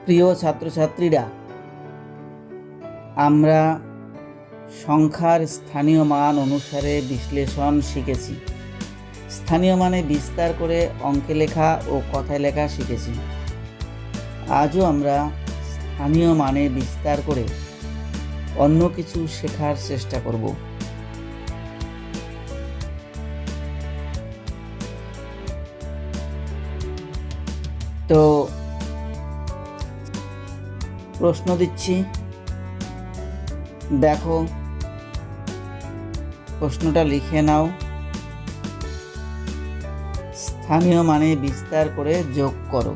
প্রিয় ছাত্রছাত্রীরা, আমরা সংখ্যার স্থানীয় মান অনুসারে বিশ্লেষণ শিখেছি। স্থানীয় মানে বিস্তার করে অঙ্কে লেখা ও কথায় লেখা শিখেছি। আজও আমরা স্থানীয় মানে বিস্তার করে অন্য কিছু শেখার চেষ্টা করব। তো প্রশ্ন দিচ্ছি, দেখো, প্রশ্নটা লিখে নাও। স্থানীয় মানে বিস্তার করে যোগ করো।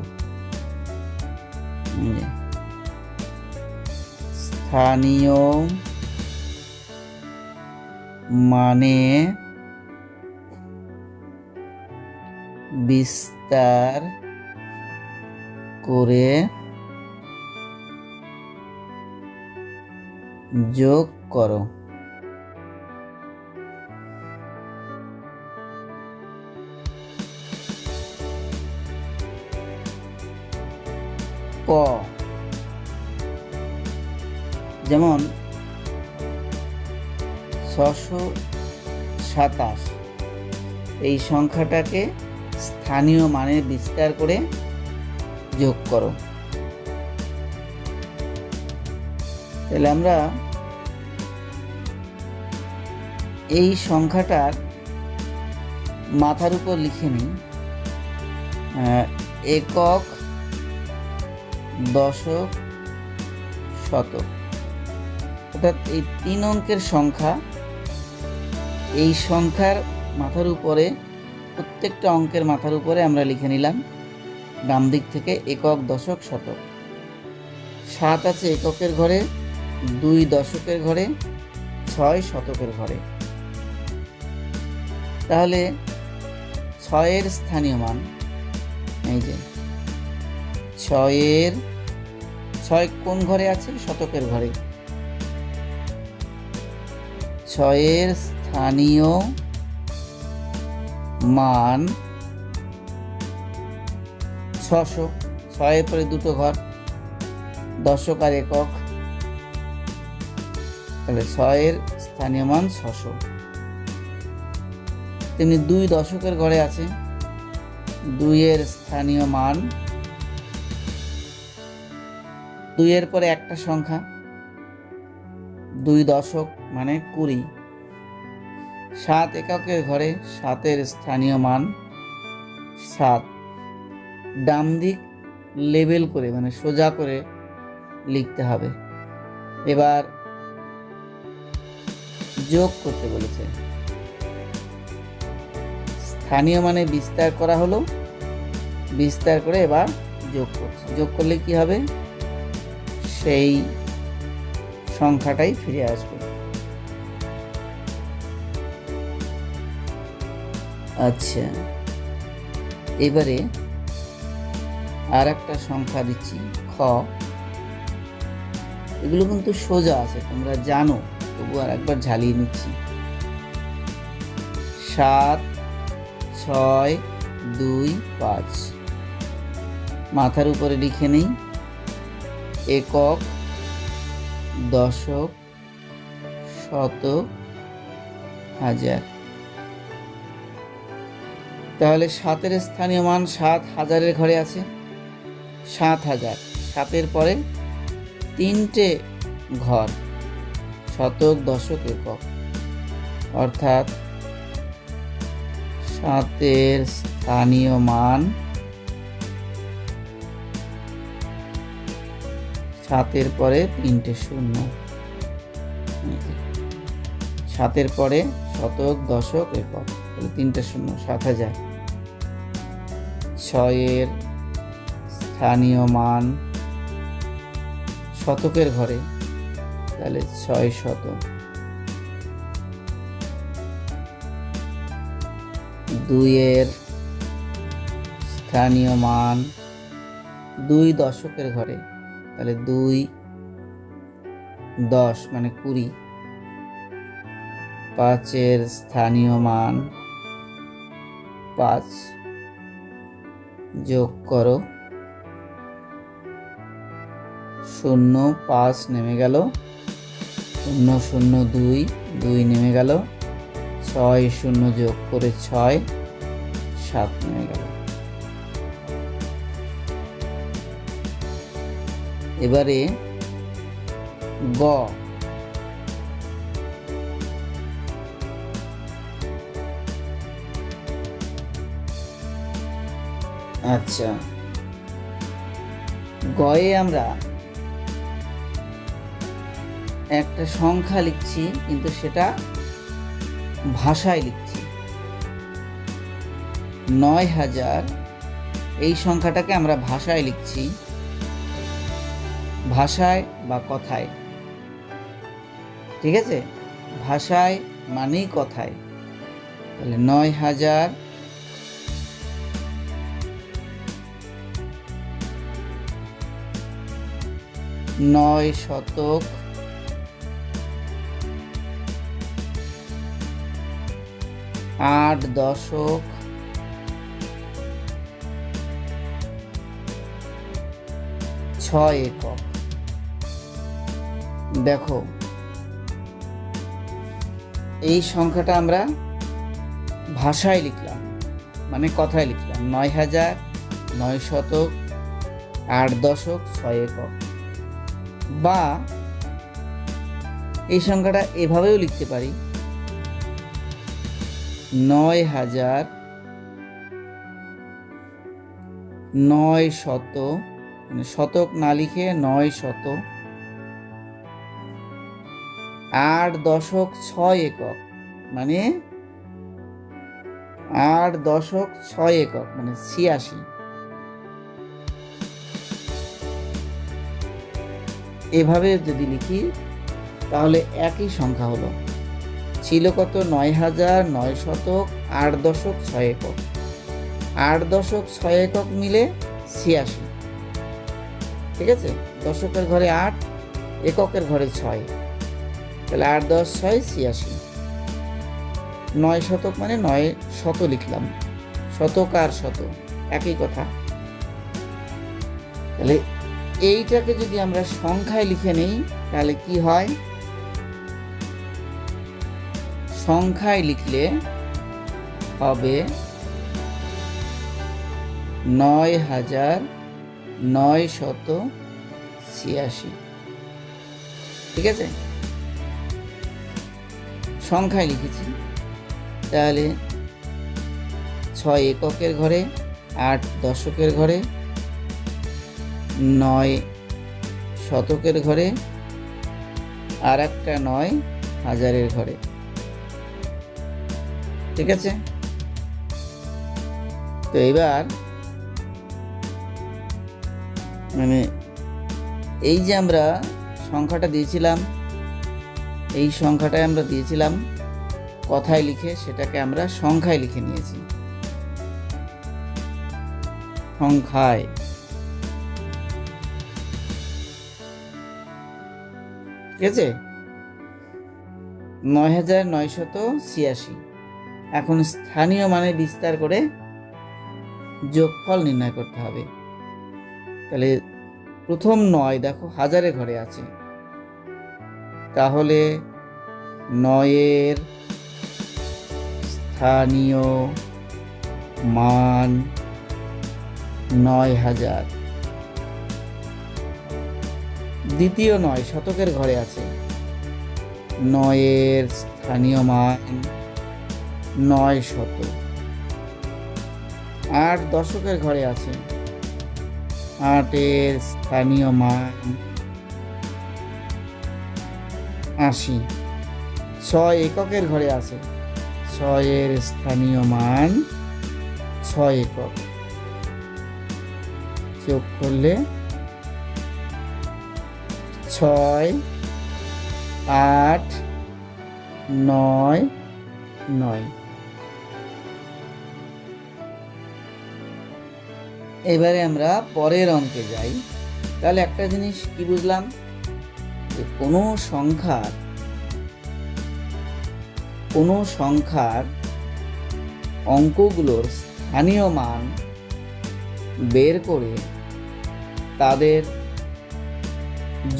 স্থানীয় মানে বিস্তার করে যোগ করো। ক, যেমন 627 এই সংখ্যাটাকে স্থানীয় মানে বিস্তার করে যোগ করো। তাহলে আমরা এই সংখ্যাটার মাথার উপর লিখে নিই একক, দশক, শতক। অর্থাৎ এই 3 অঙ্কের সংখ্যা, এই সংখ্যার মাথার উপরে, প্রত্যেকটা অঙ্কের মাথার উপরে আমরা লিখে নিলাম ডান দিক থেকে একক, দশক, শতক। 7 আছে এককের ঘরে, 2 দশকের ঘরে, 6 শতকের ঘরে। তাহলে 6-এর স্থানীয় মান, এই যে 6 কোন ঘরে আছে? শতকের ঘরে। 6-এর স্থানীয় মান 600। 6-এর পরে দুটো ঘর, দশক আর একক। তাহলে 6-এর স্থানীয় মান 600। তেমনি 2 দশকের ঘরে আছে, 2-এর স্থানীয় মান, 2-এর পরে একটা সংখ্যা, 2 দশক মানে 20। 7 এককের ঘরে, 7-এর স্থানীয় মান 7। ডান দিক লেবেল করে মানে সোজা করে লিখতে হবে। এবার যোগ করতে বলেছে। স্থানীয় মানে বিস্তার করা হলো, বিস্তার করে এবার যোগ করছে। যোগ করলে কি হবে? সেই সংখ্যাটাই ফিরে আসবে। আচ্ছা, এবারে আর একটা সংখ্যা দিচ্ছি, খ। এগুলো কিন্তু সোজা আছে, তোমরা জানো, তবু আর একবার ঝালিয়ে নিচ্ছি। 7, 6, 2, 5। মাথার উপরে লিখে নেই একক, দশক, শতক, হাজার। তাহলে 7-এর স্থানীয় মান 7,000-এর ঘরে আছে, 7,000। 7-এর পরে 3টে ঘর, শতক, দশক, একক। অর্থাৎ 7-এর স্থানীয় মান, 7-এর পরে 3টে শূন্য। 7-এর পরে শতক, দশক, একক, তাহলে 3টে শূন্য, 7,000। 6-এর স্থানীয় মান শতকের ঘরে, তাহলে 6 শতক। 2-এর স্থানীয় মান 2 দশকের ঘরে, তাহলে 2 10 মানে 20। 5-এর স্থানীয় মান 5। যোগ করো 0 5 নেমে গেল, 0 0 2 2 নেমে গেল, 6 0 যোগ করে 6 7 নেমে গেল। এবারে গ, আচ্ছা গয়ে আমরা একটা সংখ্যা লিখছি, কিন্তু সেটা ভাষায় লিখছি। 9000 এই সংখ্যাটাকে আমরা ভাষায় লিখছি, ভাষায় বা কথায়। ঠিক আছে, ভাষায় মানেই কথায়। তাহলে 9000 9 শতক 8 দশক 6 একক। দেখো এই সংখ্যাটা আমরা ভাষায় লিখলাম, মানে কথায় লিখলাম 9000 9 শতক 8 দশক 6 একক। বা এই সংখ্যাটা এভাবেও লিখতে পারি, 9000 9 শত, মানে শতক না লিখে 9 শত 8 দশক 6 একক, মানে 8 দশক 6 একক, মানে 86। এভাবে যদি লিখি তাহলে একই সংখ্যা হলো। ছিল কত? 9000 9 শতক 8 দশক 6 একক। 8 দশক 6 একক মিলে 86। ঠিক আছে, দশকের ঘরে 8, এককের ঘরে 6, তাহলে 8 10 6 86। 9 শতক মানে 9 শত লিখলাম, শতক আর শত একই কথা। তাহলে এইটাকে যদি আমরা সংখ্যায় লিখে নেই তাহলে কি হয়? সংখ্যায় লিখলে হবে 9986। ঠিক আছে, সংখ্যায় লিখেছি। তাহলে 6 এককের ঘরে, 8 দশকের ঘরে, 9 শতকের ঘরে, আর একটা 9 হাজারের ঘরে। ঠিক আছে, তো এবার মানে এই যে আমরা সংখ্যাটা দিয়েছিলাম, এই সংখ্যাটাই আমরা দিয়েছিলাম কথায় লিখে, সেটাকে আমরা সংখ্যায় লিখে নিয়েছি। সংখ্যায় ঠিক আছে, 9986। এখন স্থানীয় মানে বিস্তার করে যোগফল নির্ণয় করতে হবে। তাহলে প্রথম 9 দেখো হাজারের ঘরে আছে, তাহলে 9-এর স্থানীয় মান 9000। দ্বিতীয় 9 শতকের ঘরে আছে, 9-এর স্থানীয় মান 9 শত। 8 দশকের ঘরে আছে, 8-এর স্থানীয় মান 80। 6 এককের ঘরে আছে, 6-এর স্থানীয় মান 6 একক। যোগ করলে 6 8 9 9। এবারে আমরা পরের অঙ্কে যাই। তাহলে একটা জিনিস কি বুঝলাম, যে কোনো সংখ্যার অঙ্কগুলোর স্থানীয় মান বের করে তাদের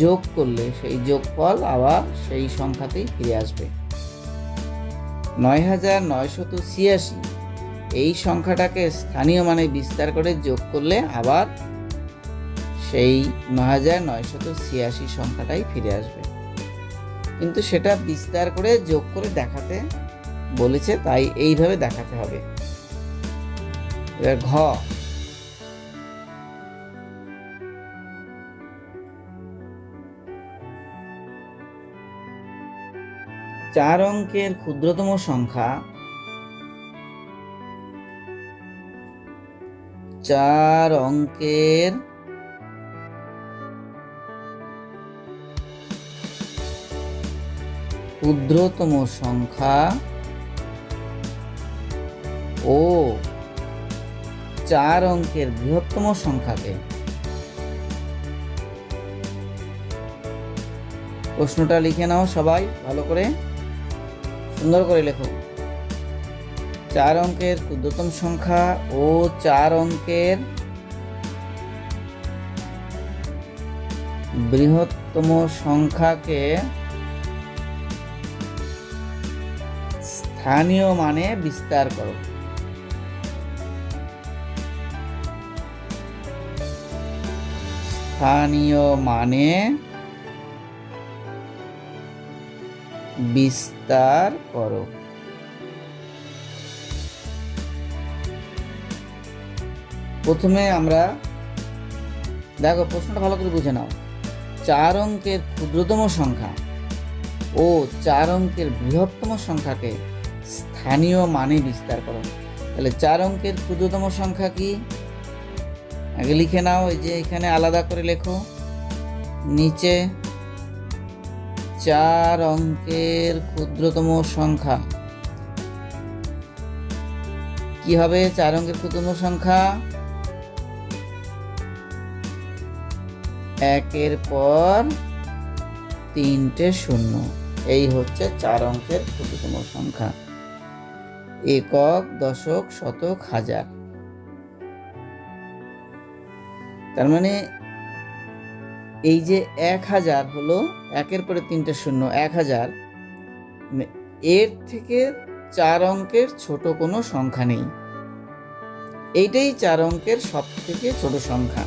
যোগ করলে সেই যোগফল আবার সেই সংখ্যাতেই ফিরে আসবে। ৯৯৮৬ এই সংখ্যাটাকে স্থানীয় মানে বিস্তার করে যোগ করলে আবার সেই ৯৯৮৬ সংখ্যাটাই ফিরে আসবে, কিন্তু সেটা বিস্তার করে যোগ করে দেখাতে বলেছে, তাই এইভাবে দেখাতে হবে। এবার ঘ, 4 অঙ্কের ক্ষুদ্রতম সংখ্যা 4 অঙ্কের ক্ষুদ্রতম সংখ্যা ও 4 অঙ্কের বৃহত্তম সংখ্যাকে, প্রশ্নটা লিখে নাও সবাই ভালো করে, সুন্দর করে লেখো। 4 অঙ্কের ক্ষুদ্রতম সংখ্যা ও 4 অঙ্কের বৃহত্তম সংখ্যাকে স্থানীয় মানে বিস্তার করো। স্থানীয় মানে বিস্তার করো। প্রথমে আমরা দেখো, প্রশ্নটা ভালো করে বুঝে নাও। 4 অঙ্কের ক্ষুদ্রতম সংখ্যা ও 4 অঙ্কের বৃহত্তম সংখ্যাকে স্থানীয় মানে বিস্তার করো। তাহলে 4 অঙ্কের ক্ষুদ্রতম সংখ্যা কি, আগে লিখে নাও। এই যে এখানে আলাদা করে লেখো নিচে, 4 অঙ্কের ক্ষুদ্রতম সংখ্যা কি হবে? 4 অঙ্কের ক্ষুদ্রতম সংখ্যা 1-এর পর 3টে শূন্য, এই হচ্ছে 4 অঙ্কের ক্ষুদ্রতম সংখ্যা। একক, দশক, শতক, হাজার। তার মানে এই যে 1000 হলো 1-এর পরে 3টে শূন্য, 1000, এর থেকে 4 অঙ্কের ছোট কোনো সংখ্যা নেই। এইটাই 4 অঙ্কের সব থেকে ছোট সংখ্যা,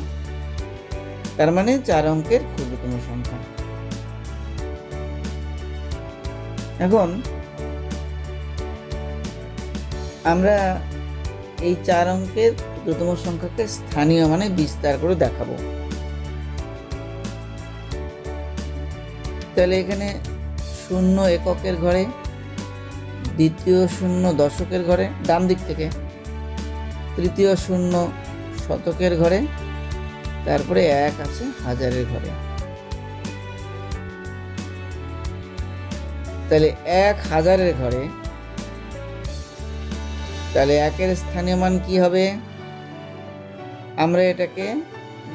তার মানে 4 অঙ্কের ক্ষুদ্রতম সংখ্যা। এখন আমরা এই 4 অঙ্কের ক্ষুদ্রতম সংখ্যাকে স্থানীয় মানে বিস্তার করে দেখাবো। তাহলে এখানে 0 এককের ঘরে, দ্বিতীয় 0 দশকের ঘরে ডান দিক থেকে, তৃতীয় 0 শতকের ঘরে, তারপরে 1 আছে হাজারের ঘরে। তাহলে 1000-এর ঘরে, তাহলে 1-এর স্থানীয় মান কি হবে? আমরা এটাকে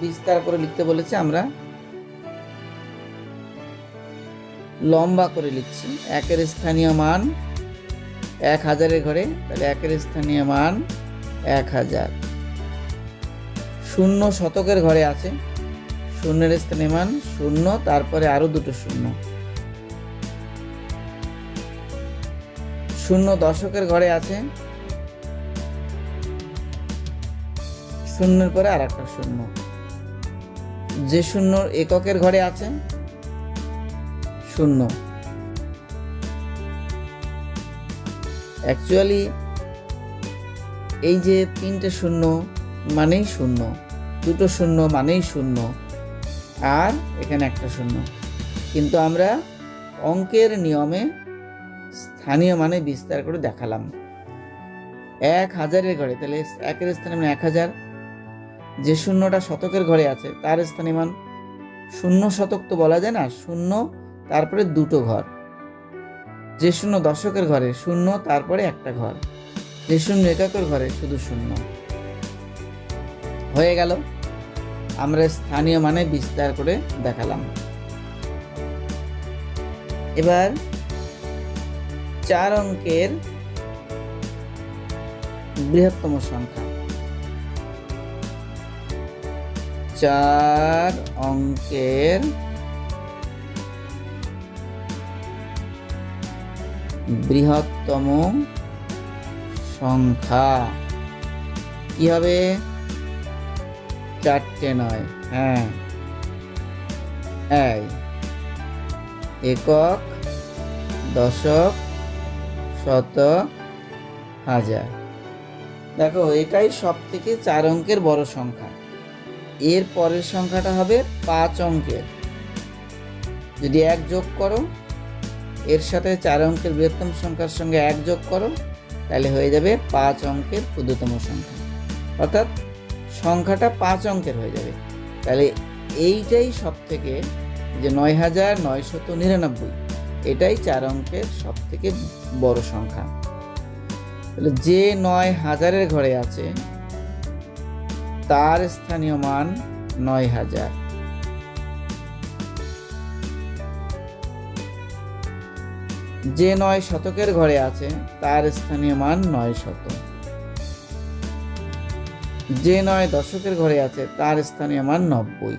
বিস্তার করে লিখতে বলেছি, আমরা লম্বা করে লিখছি। 1-এর স্থানীয় মান 1000-এর ঘরে, তাহলে 1-এর স্থানীয় মান 1000। 0 শতকের ঘরে আছে, 0-এর স্থানীয় মান 0, তারপরে আরো দুটো শূন্য। 0 দশকের ঘরে আছে, 0-এর পরে আর একটা শূন্য। যে 0 এককের ঘরে আছে 0। অ্যাকচুয়ালি এই যে 3টে শূন্য মানেই 0, দুটো শূন্য মানেই 0, আর এখানে একটা শূন্য। কিন্তু আমরা অঙ্কের নিয়মে স্থানীয় মানে বিস্তার করে দেখালাম। 1000-এর ঘরে, তাহলে 1-এর স্থানীয় মান 1000। যে 0টা শতকের ঘরে আছে তার স্থানীয় মান 0 শতক তো বলা যায় না, 0 তারপরে দুটো ঘর। যে 0 দশকের ঘরে 0, তারপরে একটা ঘর। যে 0 এককের ঘরে শুধু 0। হয়ে গেল, আমরা স্থানীয় মানে বিস্তার করে দেখালাম। এবার 4 অঙ্কের বৃহত্তম সংখ্যা, 4 অঙ্কের বৃহত্তম সংখ্যা কি হবে? 4টে নয়। হ্যাঁ, এই একক, দশক, শতক, হাজার। দেখো, এটাই সব থেকে 4 অঙ্কের বড় সংখ্যা। এর পরের সংখ্যাটা হবে 5 অঙ্কের। যদি 1 যোগ করো, এর সাথে 4 অঙ্কের বৃহত্তম সংখ্যার সঙ্গে 1 যোগ করো, তাহলে হয়ে যাবে 5 অঙ্কের ক্ষুদ্রতম সংখ্যা, অর্থাৎ সংখ্যাটা 5 অঙ্কের হয়ে যাবে। তাহলে এইটাই সব থেকে, যে 9999, এটাই 4 অঙ্কের সব থেকে বড় সংখ্যা। তাহলে যে 9000-এর ঘরে আছে তার স্থানীয় মান 9000। যে 9 শতকের ঘরে আছে তার স্থানীয় মান 9 শতক। যে 9 দশকের ঘরে আছে তার স্থানীয় মান 90।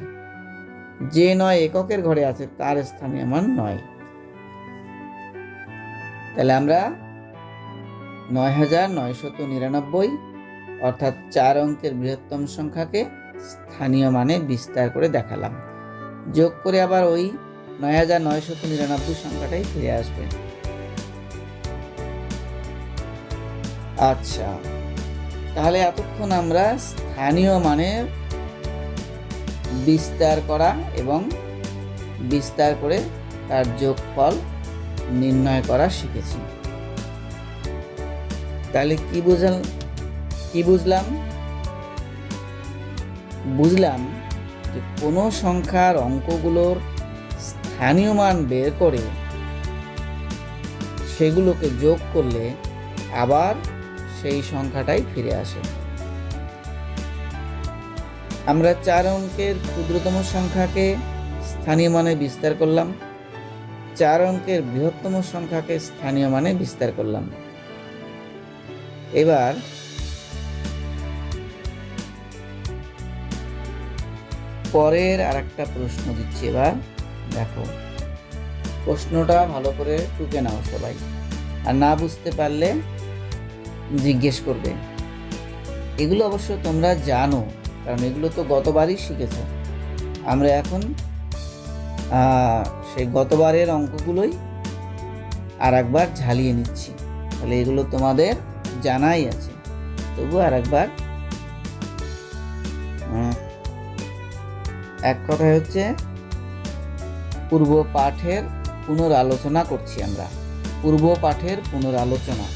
যে 9 এককের ঘরে আছে তার স্থানীয় মান 9। তাহলে আমরা 9999 অর্থাৎ 4 অঙ্কের বৃহত্তম সংখ্যাকে স্থানীয় মানে বিস্তার করে দেখালাম। যোগ করে আবার ওই 9999 সংখ্যাটাই ফিরে আসবে। আচ্ছা, তাহলে এতক্ষণ আমরা স্থানীয় মানের বিস্তার করা এবং বিস্তার করে তার যোগফল নির্ণয় করা শিখেছি। তাহলে কি বুঝলাম? বুঝলাম যে কোনো সংখ্যার অঙ্কগুলোর স্থানীয় মান বের করে সেগুলোকে যোগ করলে আবার সেই সংখ্যাটাই ফিরে আসে। আমরা 4 অঙ্কের ক্ষুদ্রতম সংখ্যাকে স্থানীয় মানে বিস্তার করলাম, 4 অঙ্কের বৃহত্তম সংখ্যাকে স্থানীয় মানে বিস্তার করলাম। এবার পরের আরেকটা প্রশ্ন দিচ্ছি। এবার দেখো, প্রশ্নটা ভালো করে টুকে নাও সবাই, আর না বুঝতে পারলে জিজ্ঞেস করবে। এগুলো অবশ্য তোমরা জানো, কারণ এগুলো তো গতবারই শিখেছ। আমরা এখন সেই গতবারের অঙ্কগুলোই আর একবার ঝালিয়ে নিচ্ছি। তাহলে এগুলো তোমাদের জানাই আছে, তবু আর একবার এক কথায় হচ্ছে পূর্ব পাঠের পুনরালোচনা করছি আমরা। পূর্ব পাঠের পুনরালোচনা।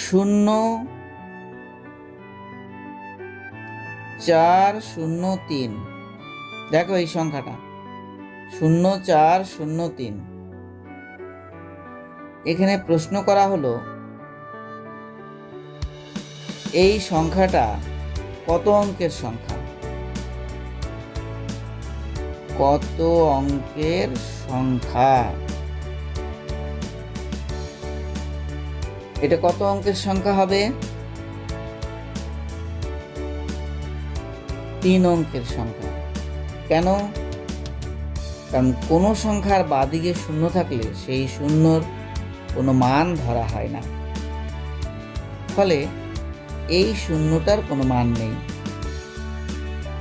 0403, দেখো এই সংখ্যাটা 0403। এখানে প্রশ্ন করা হলো এই সংখ্যাটা কত অঙ্কের সংখ্যা? কত অঙ্কের সংখ্যা? এটা কত অঙ্কের সংখ্যা হবে? 3 অঙ্কের সংখ্যা। কেন? কারণ কোনো সংখ্যার বাদিকে শূন্য থাকলে সেই শূন্যর কোনো মান ধরা হয় না, ফলে এই শূন্যটার কোনো মান নেই।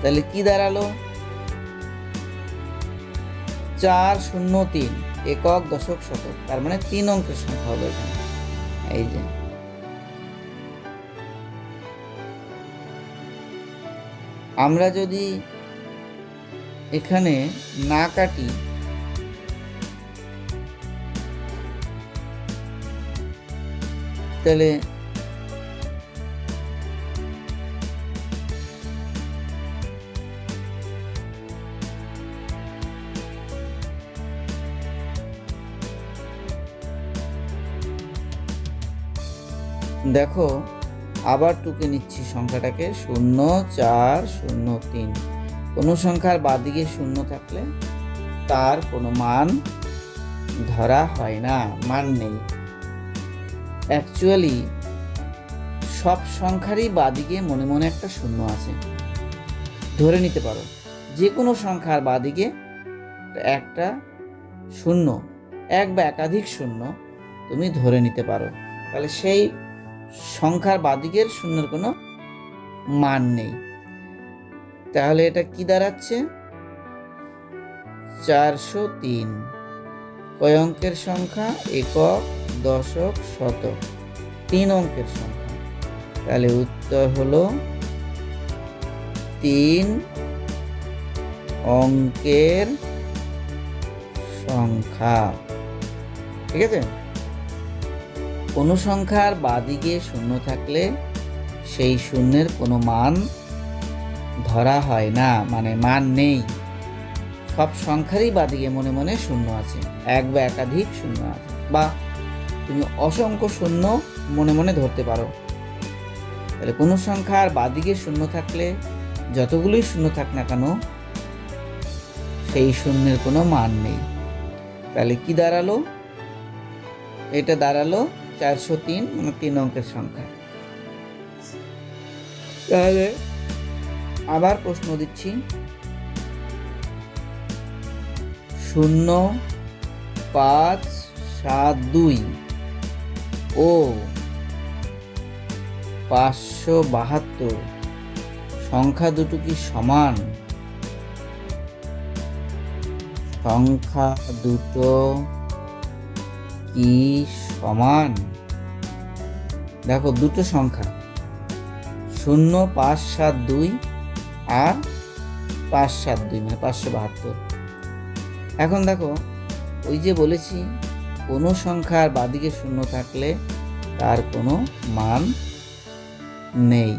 তাহলে কি দাঁড়ালো? 403 একক, দশক, শতক, তার মানে 3 অঙ্কের সংখ্যা হলো এখানে। এই যে আমরা যদি এখানে না কাটি, তাহলে দেখো, আবার টুকে নিচ্ছি সংখ্যাটাকে, 0403। কোনো সংখ্যার বাদিকে শূন্য থাকলে তার কোনো মান ধরা হয় না, মান নেই। অ্যাকচুয়ালি সব সংখ্যারই বাদিকে মনে মনে একটা শূন্য আছে। ধরে নিতে পারো যে কোনো সংখ্যার বাদিকে একটা শূন্য, এক বা একাধিক শূন্য তুমি ধরে নিতে পারো, তাহলে সেই সংখ্যার বাদিকের শূন্যের কোনো মান নেই। তাহলে এটা কি দাঁড়াচ্ছে? 403 কয় অঙ্কের সংখ্যা? একক, দশক, শতক, 3 অঙ্কের সংখ্যা। তাহলে উত্তর হলো 3 অঙ্কের সংখ্যা। ঠিক আছে? কোনো সংখ্যার বাদিকে শূন্য থাকলে সেই শূন্যের কোনো মান ধরা হয় না, মানে মান নেই। সব সংখ্যারই বাদিকে মনে মনে শূন্য আছে, এক বা একাধিক শূন্য আছে, বা তুমি অসংখ্য শূন্য মনে মনে ধরতে পারো। তাহলে কোনো সংখ্যার বাদিকে শূন্য থাকলে যতগুলোই শূন্য থাক না কেন সেই শূন্যের কোনো মান নেই। তাহলে কি দাঁড়ালো? এটা দাঁড়ালো 403, মানে 3 অঙ্কের সংখ্যা। তাহলে আবার প্রশ্ন দিচ্ছি, 0, 5, 7, 2 ও 572 সংখ্যা দুটো কি সমান? সংখ্যা দুটো কি সমান? দেখো দুটো সংখ্যা 0, 5, 7, 2 আর 5, 7, 2 মানে 572। এখন দেখো ওই যে বলেছি কোনো সংখ্যার বাদিকে শূন্য থাকলে তার কোনো মান নেই।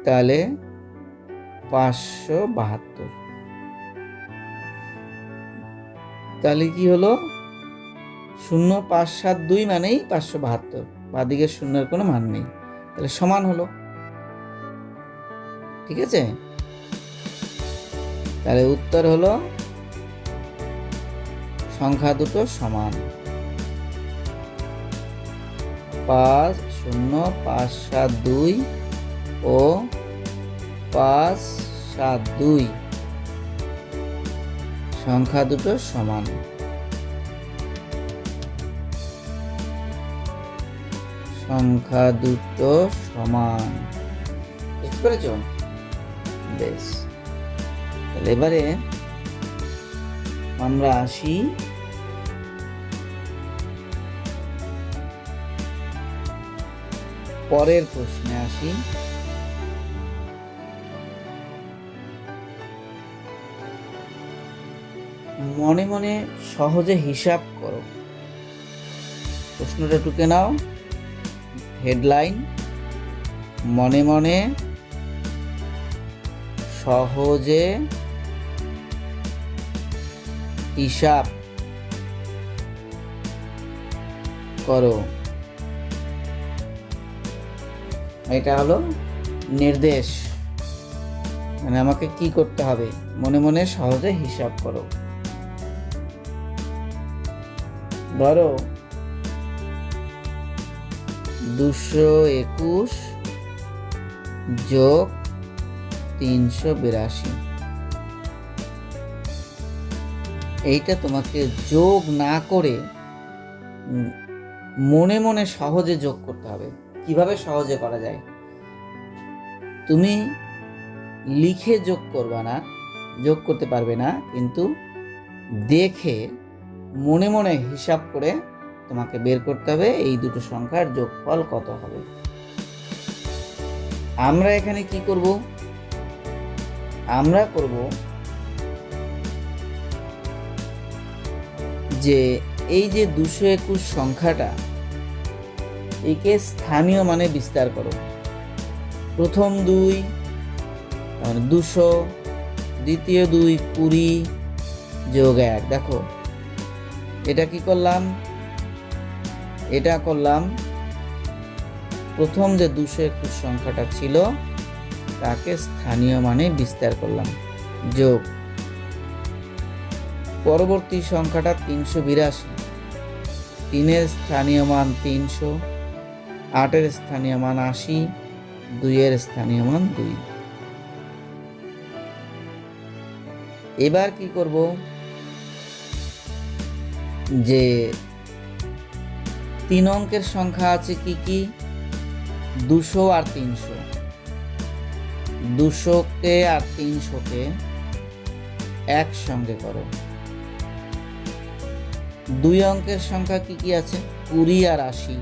তাহলে 572, তাহলে কি হলো? 0, 5, 7, 2 মানেই 572, বাদিকে শূন্যের কোনো মান নেই, তাহলে সমান হলো। ঠিক আছে? তাহলে উত্তর হলো সংখ্যা দুটো সমান। 0, 5, 7, 2 ও 5, 7, 2 সংখ্যা দুটো সমান। সংখ্যা দুটো সমান, বুঝতে পেরেছ? বেশ, তাহলে এবারে আমরা আসি পরের প্রশ্নে আসি। মনে মনে সহজে হিসাব করো। প্রশ্নটা টুকে নাও। হেডলাইন, মনে মনে সহজে হিসাব করো। এটা হলো নির্দেশ, মানে আমাকে কি করতে হবে? মনে মনে সহজে হিসাব করো। ধরো 221 যোগ 382, এইটা তোমাকে যোগ না করে মনে মনে সহজে যোগ করতে হবে। কিভাবে সহজে করা যায়? তুমি লিখে যোগ করবে না, যোগ করতে পারবে না, কিন্তু দেখে মনে মনে হিসাব করে তোমাকে বের করতে হবে এই দুটো সংখ্যার যোগফল কত হবে। আমরা এখানে কি করব? আমরা করব যে এই যে 221 সংখ্যাটা, একে স্থানীয় মানে বিস্তার করো। প্রথম 2 তাহলে 200, দ্বিতীয় 2 20 যোগ 1। দেখো এটা কি করলাম? এটা করলাম প্রথম যে 221 সংখ্যাটা ছিল তাকে স্থানীয় মানে বিস্তার করলাম, যোগ। পরবর্তী সংখ্যাটা 382, 3-এর স্থানীয় মান 300, 8-এর স্থানীয় মান 80, 2-এর স্থানীয় মান 2। এবার কি করব? যে 3 অঙ্কের সংখ্যা আছে কি কি? 200 আর 300। 200কে আর 300কে একসঙ্গে করো। 2 অঙ্কের সংখ্যা কি কি আছে? 20 আর 80।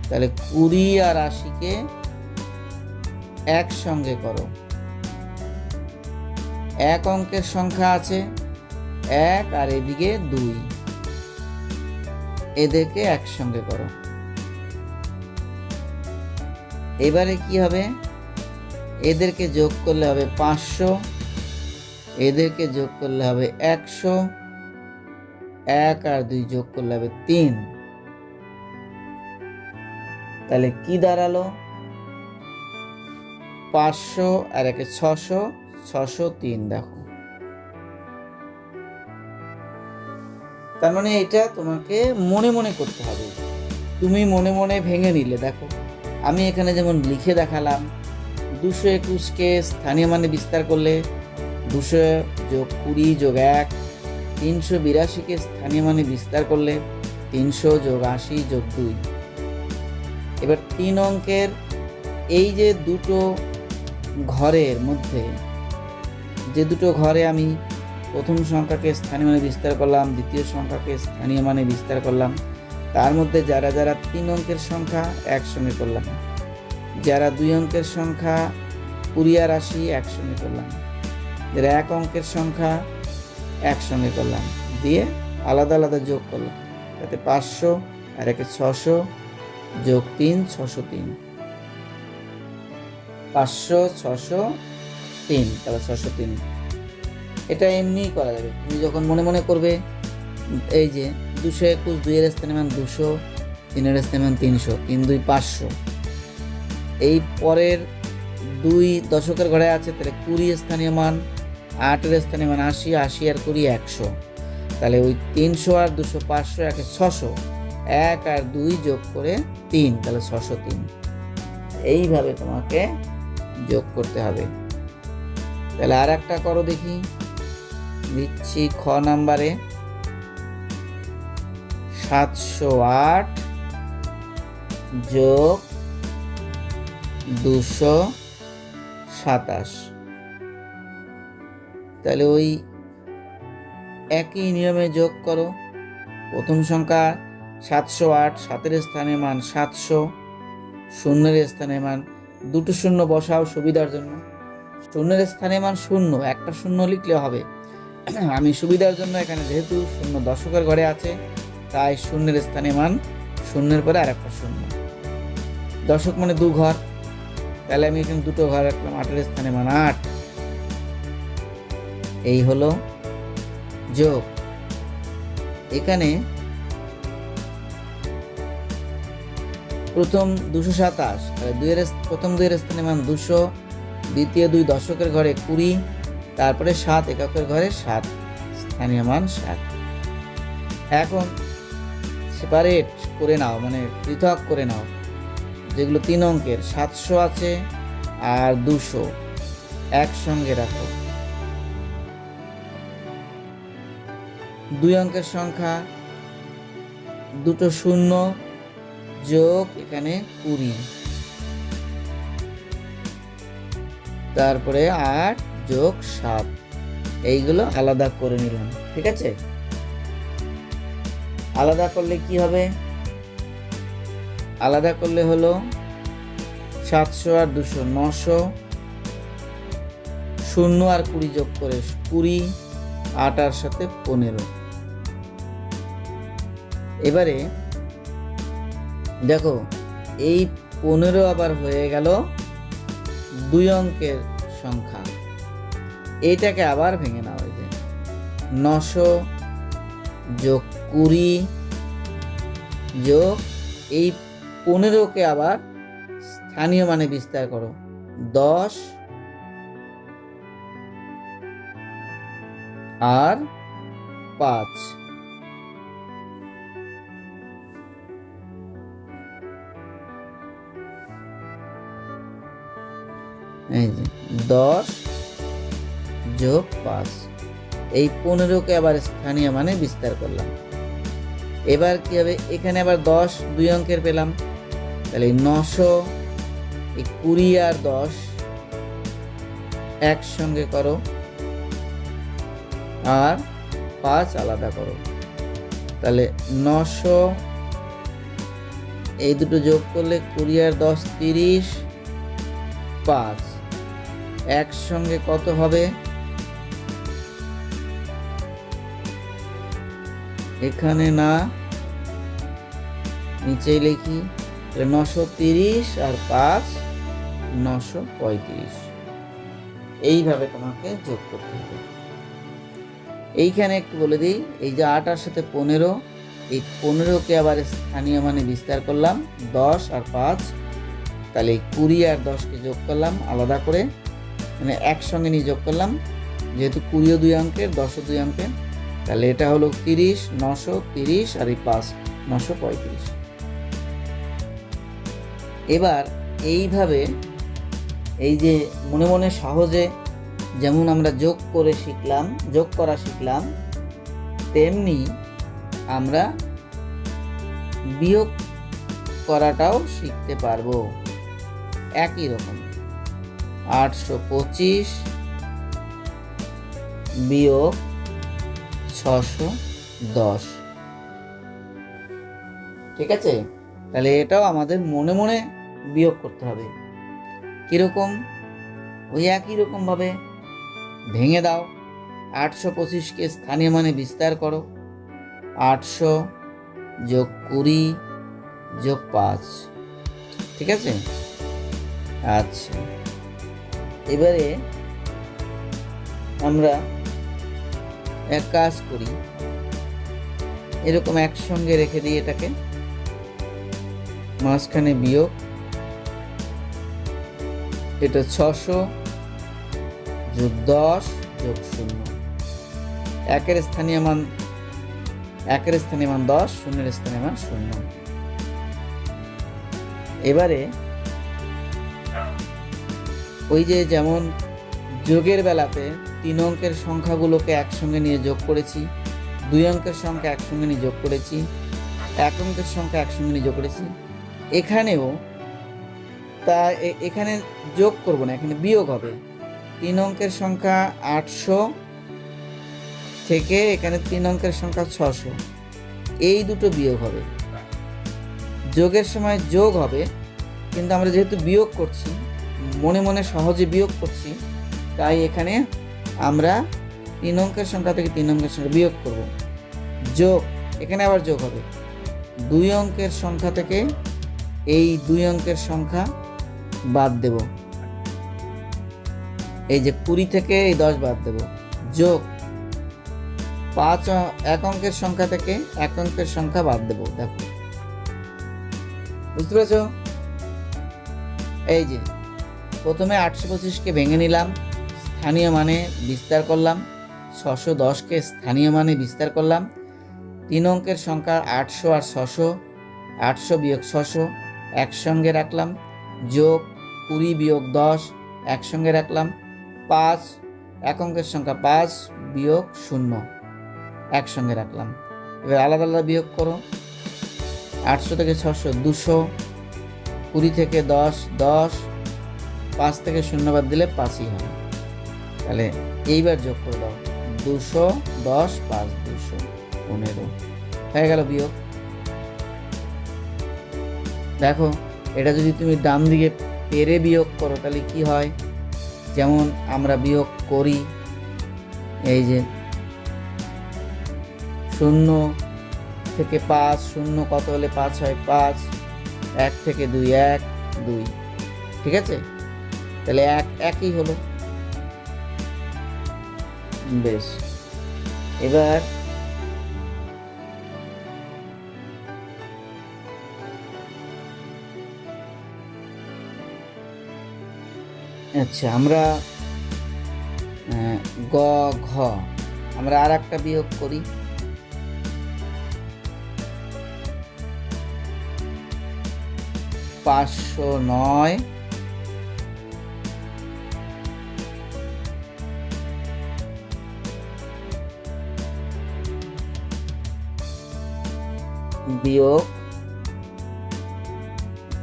তাহলে 20 আর 80কে একসঙ্গে করো। 1 অঙ্কের সংখ্যা আছে 1 আর এদিকে 2, এদেরকে একসঙ্গে করো। এবারে কি হবে? এদেরকে যোগ করলে হবে 500, এদেরকে যোগ করলে হবে 100, 1 আর 2 যোগ করলে হবে 3। তাহলে কি দাঁড়ালো? 500 আর 1 600, 603। দেখো, তার মানে এটা তোমাকে মনে মনে করতে হবে। তুমি মনে মনে ভেঙে নিলে। দেখো, আমি এখানে যেমন লিখে দেখালাম, 221কে স্থানীয় মানে বিস্তার করলে 200 যোগ 20 যোগ 1, 382কে স্থানীয় মানে বিস্তার করলে 300 যোগ 80 যোগ 2। এবার 3 অঙ্কের এই যে দুটো ঘরের মধ্যে, যে দুটো ঘরে আমি প্রথম সংখ্যাকে স্থানীয় মানে বিস্তার করলাম, দ্বিতীয় সংখ্যাকে স্থানীয় মানে বিস্তার করলাম, তার মধ্যে যারা যারা 3 অঙ্কের সংখ্যা একসঙ্গে করলাম, যারা 2 অঙ্কের সংখ্যা 20 আর 80 একসঙ্গে করলাম, যারা 1 অঙ্কের সংখ্যা একসঙ্গে করলাম, দিয়ে আলাদা আলাদা যোগ করলাম। তাতে 500 আর 1 600 যোগ 3 603। 500 603, তাহলে 603। এটা এমনিই করা যাবে। তুমি যখন মনে মনে করবে, এই যে 221, 2 এর স্থানে মান 200, 3 এর স্থানে মান 300, 3 2 500। এই পরের 2 দশকের ঘরে আছে, তাহলে 20 স্থানীয় মান, 8 এর স্থানীয় মান 80, 80 আর 20 100। তাহলে ওই 300 আর 200 500, 1 600, 1 আর 2 যোগ করে 3, তাহলে 603। এইভাবে তোমাকে যোগ করতে হবে। তাহলে আর একটা করো দেখি, দিচ্ছি খ নাম্বারে। 708 যোগ 227। তাহলে ওই একই নিয়মে যোগ করো। প্রথম সংখ্যা 708, 7 এর স্থানে মান 700, 0 এর স্থানে মান, দুটো শূন্য বসাও সুবিধার জন্য। 0 এর স্থানে মান 0, একটা 0 লিখলে হবে। আমি সুবিধার জন্য এখানে যেহেতু 0 দশকের ঘরে আছে, তাই 0 এর স্থানে মান 0 এর পরে আর একটা 0। দশক মানে 2 ঘর, তাহলে আমি এখানে দুটো ঘর রাখলাম, 8 এর স্থানে মান 8। এই হলো যোগ। এখানে প্রথম 227, তাহলে প্রথম 2 এর স্থানে মান 200, দ্বিতীয় 2 দশকের ঘরে 20, তারপরে 7 এককের ঘরে 7, স্থানীয় মান 7। এখন সেপারেট করে নাও, মানে পৃথক করে নাও। যেগুলো 3 অঙ্কের 700 আছে আর 200 একসঙ্গে রাখো। 2 অঙ্কের সংখ্যা, দুটো 0 যোগ এখানে 20, তারপরে 8 যোগ 7। এইগুলো আলাদা করে নিলাম। ঠিক আছে? আলাদা করলে কি হবে? আলাদা করলে হলো 700 আর 200 900, 0 আর 20 যোগ করে 20, 8 আর সাথে 15। এবারে দেখো, এই 15 আবার হয়ে গেল 2 অঙ্কের সংখ্যা। এইটাকে আবার ভেঙে নাও। এই যে 900 যোগ 20 যোগ এই 15কে আবার স্থানীয় মানে বিস্তার করো, 10 আর 5। এই যে 10 যোগ 5, এই 15কে আবার স্থানীয় মানে বিস্তার করলাম। এবার কি হবে, এখানে আবার 10 2 অঙ্কের পেলাম, তাহলে 900 এই 20 আর 10 একসঙ্গে করো আর 5 আলাদা করো, তাহলে 900 এই দুটো যোগ করলে 20 আর 10 30, 5 একসঙ্গে কত হবে, এখানে না নিচেই লিখি, 930 আর 5 935, এইভাবে তোমাকে যোগ করতে হবে। এইখানে একটু বলে দিই, এই যে 8 আর সাথে 15, এই 15কে আবার স্থানীয় মানে বিস্তার করলাম 10 আর 5, তাহলে 20 আর 10কে যোগ করলাম আলাদা করে, মানে একসঙ্গে নিয়ে যোগ করলাম, যেহেতু 20 2 অঙ্কের 10 2 অঙ্কের, তাহলে এটা হলো 30, 930 আর এই 5 935। এবার এইভাবে এই যে মনে মনে সহজে যেমন আমরা যোগ করা শিখলাম, তেমনি আমরা বিয়োগ করাটাও শিখতে পারবো একই রকম। 825 বিয়োগ 610, ঠিক আছে? তাহলে এটাও আমাদের মনে মনে বিয়োগ করতে হবে। কিরকম? ওই একই রকম ভাবে ভেঙে দাও, 825কে স্থানীয় মানে বিস্তার করো, 800 যোগ 20 যোগ 5, ঠিক আছে? আচ্ছা, এবারে আমরা এক কাজ করি, এরকম একসঙ্গে রেখে দিই, এটাকে মাঝখানে বিয়োগ, এটা 600 যোগ 10 যোগ 0, একের স্থানীয় মান 10, শূন্যের স্থানীয় মান 0। এবারে ওই যে যেমন যোগের বেলাতে 3 অঙ্কের সংখ্যাগুলোকে একসঙ্গে নিয়ে যোগ করেছি, 2 অঙ্কের সংখ্যা একসঙ্গে নিয়ে যোগ করেছি, 1 অঙ্কের সংখ্যা একসঙ্গে নিয়ে যোগ করেছি, এখানেও তা এখানে যোগ করব না, এখানে বিয়োগ হবে। 3 অঙ্কের সংখ্যা 800 থেকে এখানে 3 অঙ্কের সংখ্যা 600, এই দুটো বিয়োগ হবে। যোগের সময় যোগ হবে, কিন্তু আমরা যেহেতু বিয়োগ করছি, মনে মনে সহজে বিয়োগ করছি, তাই এখানে আমরা 3 অঙ্কের সংখ্যা থেকে 3 অঙ্কের সংখ্যা বিয়োগ করব। যোগ, এখানে আবার যোগ হবে, 2 অঙ্কের সংখ্যা থেকে এই 2 অঙ্কের সংখ্যা বাদ দেব, এই যে 20 থেকে এই 10 বাদ দেব, যোগ 1 অঙ্কের সংখ্যা থেকে 1 অঙ্কের সংখ্যা বাদ দেব। দেখো, বুঝতে পেরেছ? এই যে প্রথমে 825কে ভেঙে নিলাম, স্থানীয় মানে বিস্তার করলাম, 610কে স্থানীয় মানে বিস্তার করলাম, 3 অঙ্কের সংখ্যা 800 আর 600, 800 বিয়োগ 600 একসঙ্গে রাখলাম, যোগ 20 বিয়োগ 10 একসঙ্গে রাখলাম, 5 1 অঙ্কের সংখ্যা 5 বিয়োগ 0 একসঙ্গে রাখলাম। এবার আলাদা আলাদা বিয়োগ করো, 800 থেকে 600 200, 20 থেকে 10 10, 5 থেকে 0 বাদ দিলে 5ই হয়। তাহলে এইবার যোগ করে দাও, 210 5 215 হয়ে গেল বিয়োগ। দেখো, এটা যদি তুমি ডান দিকে পেরে বিয়োগ করো তাহলে কি হয়, যেমন আমরা বিয়োগ করি, এই যে 0 থেকে 5, 0 কত হলে 5 হয়, 5, 1 থেকে 2 1 2, ঠিক আছে? তাহলে একই হলো। বেশ, এবার আচ্ছা, আমরা গ ঘ আমরা আর একটা বিয়োগ করি, 509 509 বিয়োগ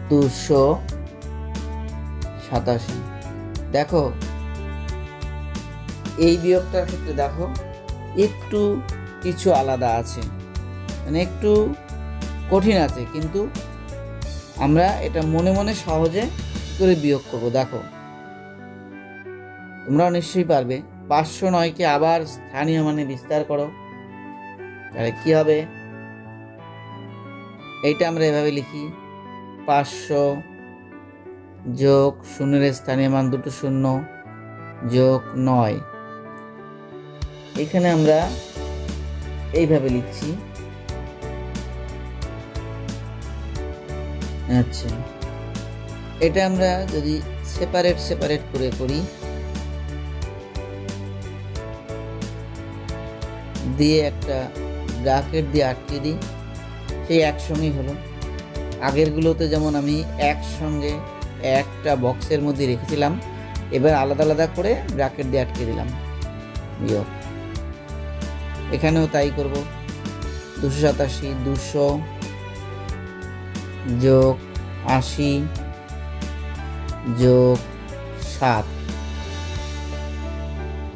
287। দেখো এই বিয়োগটার ক্ষেত্রে দেখো একটু কিছু আলাদা আছে, মানে একটু কঠিন আছে, কিন্তু আমরা এটা মনে মনে সহজে করে বিয়োগ করব। দেখো তোমরাও নিশ্চয়ই পারবে। 509কে আবার স্থানীয় মানে বিস্তার করো, তাহলে কি হবে? এইটা আমরা এভাবে লিখি, 500 যোগ শূন্যের স্থানীয় মান দুটো শূন্য যোগ 9। এখানে আমরা এইভাবে লিখছি। আচ্ছা, এটা আমরা যদি সেপারেট করে করি, দিয়ে একটা ব্র্যাকেট দিয়ে আটকে দিই, সেই একসঙ্গেই হলো। আগেরগুলোতে যেমন আমি একসঙ্গে একটা বক্সের মধ্যে রেখেছিলাম, এবার আলাদা আলাদা করে ব্র্যাকেট দিয়ে আটকে দিলাম বিয়োগ। এখানেও তাই করব। 287 200 যোগ 80 যোগ 7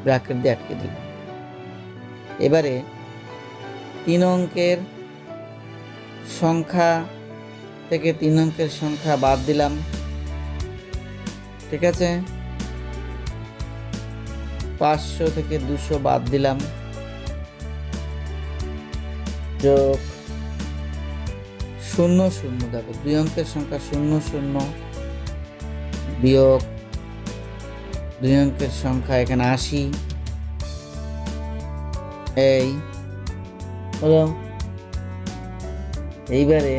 ব্র্যাকেট দিয়ে আটকে দিলাম। এবারে 3 অঙ্কের সংখ্যা থেকে 3 অঙ্কের সংখ্যা বাদ দিলাম, ঠিক আছে? 500 থেকে 200 বাদ দিলাম, যোগ 00। দেখো 2 অঙ্কের সংখ্যা 00 বিয়োগ 2 অঙ্কের সংখ্যা এখানে 80, এই হলো। এইবারে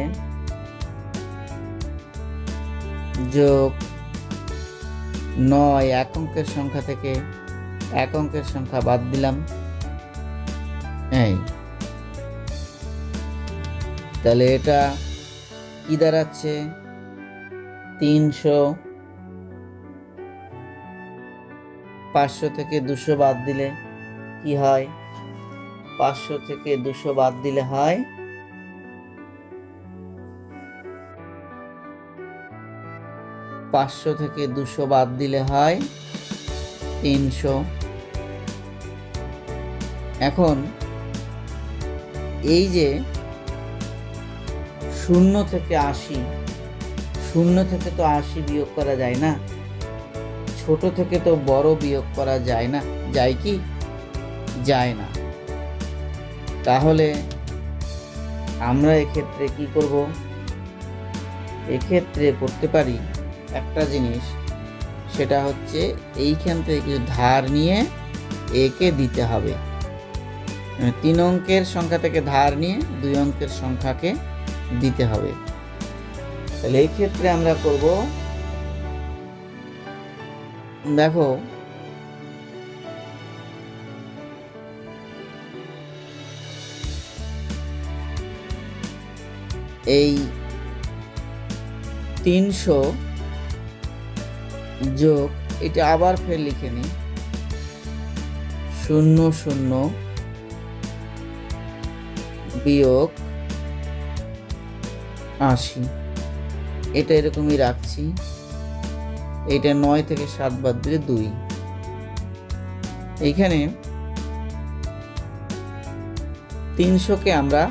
যোগ 9, 1 অঙ্কের সংখ্যা থেকে 1 অঙ্কের সংখ্যা বাদ দিলাম, এই। তাহলে এটা কি দাঁড়াচ্ছে? 300। 500 থেকে 200 বাদ দিলে কি হয়? 500 থেকে 200 বাদ দিলে হয় 500 থেকে 200 বাদ দিলে হয় 300। এখন এই যে 0 থেকে 80, 0 থেকে তো 80 বিয়োগ করা যায় না, ছোট থেকে তো বড় বিয়োগ করা যায় না, যায় কি? যায় না। তাহলে আমরা এক্ষেত্রে কি করব? এক্ষেত্রে করতে পারি একটা জিনিস, সেটা হচ্ছে এইখান থেকে কিছু ধার নিয়ে একে দিতে হবে। 3 অঙ্কের সংখ্যা থেকে ধার নিয়ে 2 অঙ্কের সংখ্যাকে দিতে হবে। তাহলে এই ক্ষেত্রে আমরা করব, দেখো এই 300 যোগ, এটা আবার ফের লিখে নিই, 00 বিয়োগ 80। এটা এরকমই রাখছি। এটা 9 থেকে 7 বাদ দিলে 2। এইখানে 300কে আমরা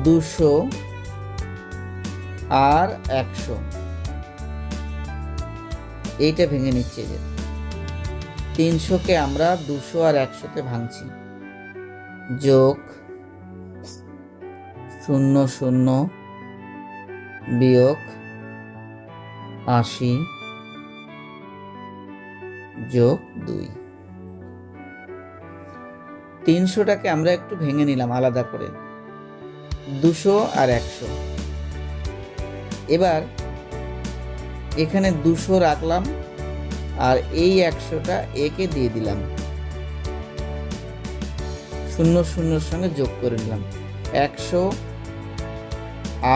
200 আর 100, এইটা ভেঙে নিচ্ছে। যে 300কে আমরা 200 আর 100তে ভাঙছি, যোগ 00 বিয়োগ 80 যোগ 2। 300টাকে আমরা একটু ভেঙে নিলাম আলাদা করে, 200 আর 100। এবার এখানে 200 রাখলাম আর এই 100টা একে দিয়ে দিলাম, 00 সঙ্গে যোগ করে নিলাম, 100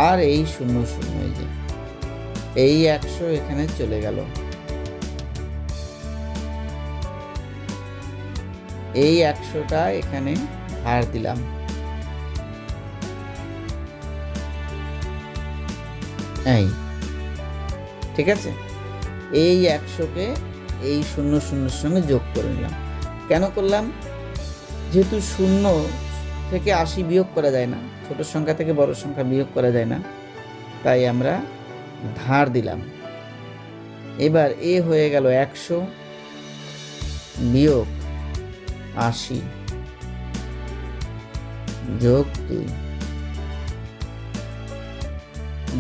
আর এই 00, এই যে এই 100 এখানে চলে গেল। এই 100টা এখানে ধার দিলাম, এই, ঠিক আছে। এই 100কে এই 0 0 সঙ্গে যোগ করে নিলাম। কেন করলাম? যেহেতু 0 থেকে 80 বিয়োগ করা যায় না, ছোট সংখ্যা থেকে বড় সংখ্যা বিয়োগ করা যায় না, তাই আমরা ধার দিলাম। এবার এ হয়ে গেল 100 বিয়োগ 80 যোগ 2,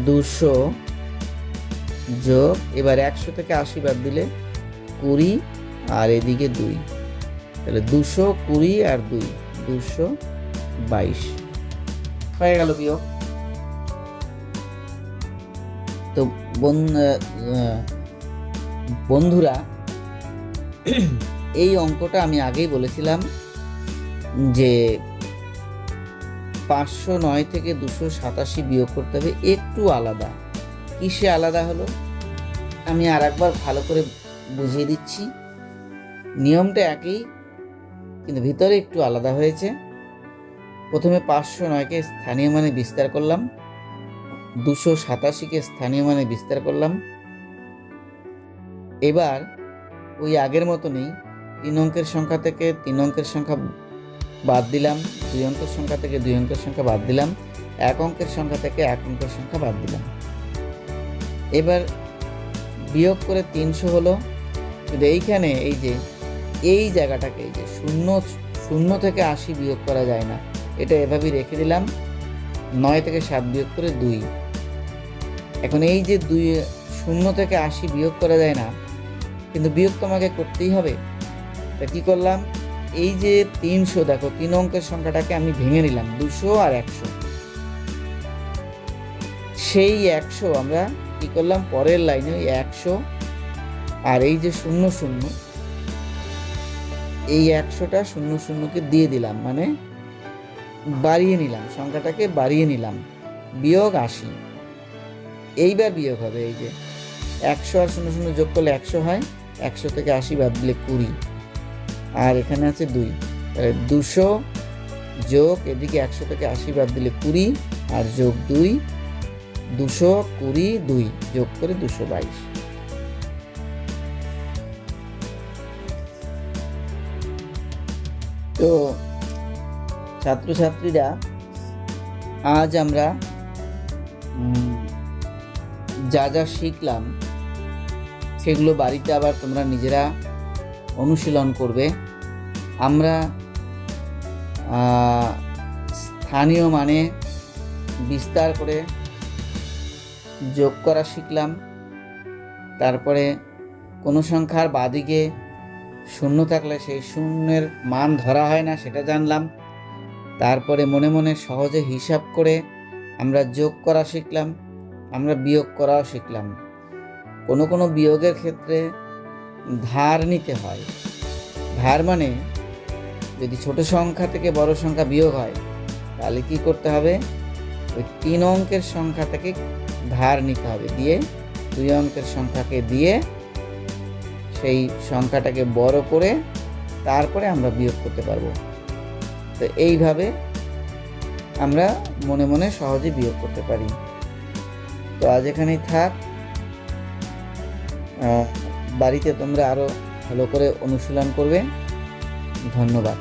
200 যোগ, এবার 100 থেকে 80 বাদ দিলে 20 আর এদিকে 2, তাহলে 220 আর 2 222 হয়ে গেল বিয়োগ। তো বন্ধুরা, এই অঙ্কটা আমি আগেই বলেছিলাম যে 509 থেকে 287 বিয়োগ করতে হবে, একটু আলাদা। কিসে আলাদা হলো আমি আর একবার ভালো করে বুঝিয়ে দিচ্ছি। নিয়মটা একই, কিন্তু ভিতরে একটু আলাদা হয়েছে। প্রথমে 509কে স্থানীয় মানে বিস্তার করলাম, 287কে স্থানীয় মানে বিস্তার করলাম। এবার ওই আগের মতনই 3 অঙ্কের সংখ্যা থেকে 3 অঙ্কের সংখ্যা বাদ দিলাম, 2 অঙ্কের সংখ্যা থেকে 2 অঙ্কের সংখ্যা বাদ দিলাম, 1 অঙ্কের সংখ্যা থেকে 1 অঙ্কের সংখ্যা বাদ দিলাম। এবার বিয়োগ করে 300 হলো। কিন্তু এইখানে এই যে এই জায়গাটাকে, এই যে 0 থেকে 80 বিয়োগ করা যায় না, এটা এভাবেই রেখে দিলাম। 9 থেকে 7 বিয়োগ করে 2। এখন এই যে 0 থেকে 80 বিয়োগ করা যায় না, কিন্তু বিয়োগ তো আমাকে করতেই হবে। তা কী করলাম? এই যে 300, দেখো 3 অঙ্কের সংখ্যাটাকে আমি ভেঙে নিলাম, 200 আর 100। সেই 100 আমরা কী করলাম? পরের লাইনে ওই 100 আর এই যে 0 0, এই 100টা 0 0কে দিয়ে দিলাম, মানে বাড়িয়ে নিলাম, সংখ্যাটাকে বাড়িয়ে নিলাম, বিয়োগ 80। এইবার বিয়োগ হবে, এই যে 100 আর 0 0 যোগ করলে 100 হয়, 100 থেকে 80 বাদ দিলে 20, আর এখানে আছে 2, 200 যোগ এদিকে 100 থেকে 80 বাদ দিলে 20 আর যোগ 2, 220 2 যোগ করে 222। তো ছাত্রছাত্রীরা, আজ আমরা যা যা শিখলাম সেগুলো বাড়িতে আবার তোমরা নিজেরা অনুশীলন করবে। আমরা স্থানীয় মানে বিস্তার করে যোগ করা শিখলাম। তারপরে কোনো সংখ্যার বাদিকে 0 থাকলে সেই 0-এর মান ধরা হয় না, সেটা জানলাম। তারপরে মনে মনে সহজে হিসাব করে আমরা যোগ করা শিখলাম, আমরা বিয়োগ করাও শিখলাম। কোনো বিয়োগের ক্ষেত্রে ধার নিতে হয়। ধার মানে যদি ছোট সংখ্যা থেকে বড় সংখ্যা বিয়োগ হয়, তাহলে কি করতে হবে? ওই 3 অঙ্কের সংখ্যা থেকে ধার নিতে হবে, দিয়ে 2 অঙ্কের সংখ্যাকে দিয়ে সেই সংখ্যাটাকে বড় করে তারপরে আমরা বিয়োগ করতে পারবো। তো এইভাবে আমরা মনে মনে সহজে বিয়োগ করতে পারি। তো আজ এখানেই থাক। বাড়িতে তোমরা আরও ভালো করে অনুশীলন করবে। ধন্যবাদ।